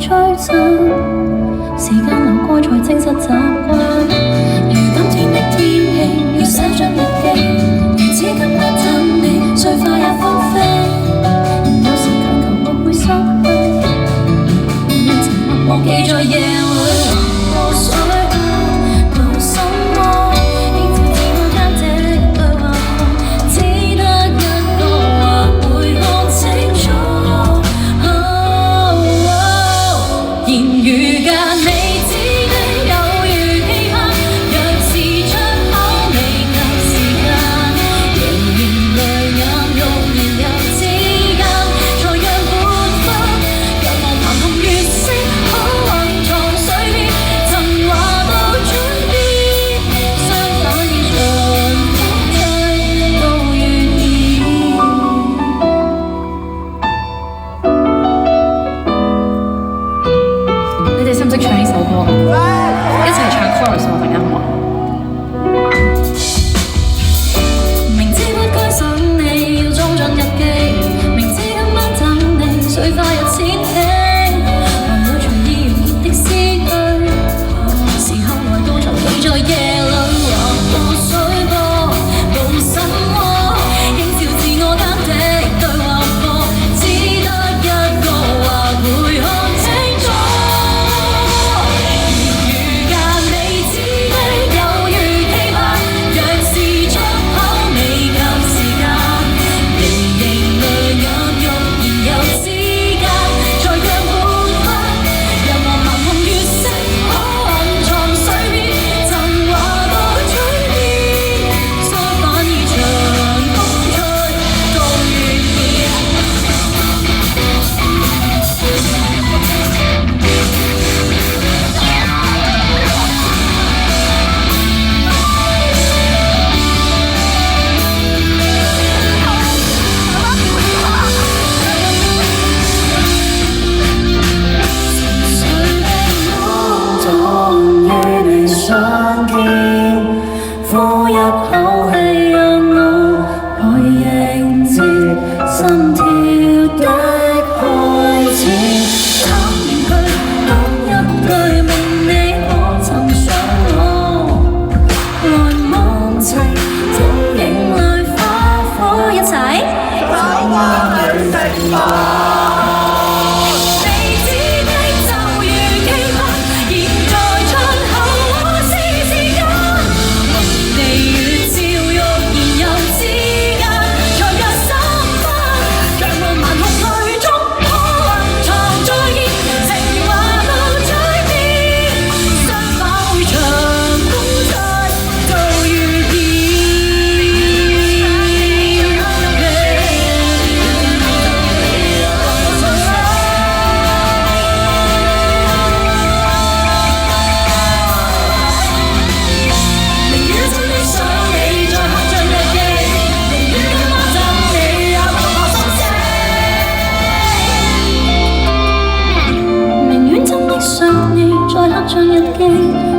吹散，時間流過才證實習慣。如今天的天氣，要寫進日記，如此今晚等你，碎花也紛飛。有時強求我會失去，讓沉默忘記在夜裏過水。識唔識唱呢首歌？一齊唱 chorus 喎，陣間好嘛？明知不該想你，要裝進日記，明知今晚等你，碎花又千起，還會隨意用熱的詩句，時候來到才記在夜裏劃過水波，無什麼應照自我間的對話課，只得一個或會看清楚。相見，呼一口氣，讓我可以迎接心跳的開始。坦然去講一句，問你可曾想我？來忘情，剪影裏花火一齊，找花去盛放。想你，再刻上日記。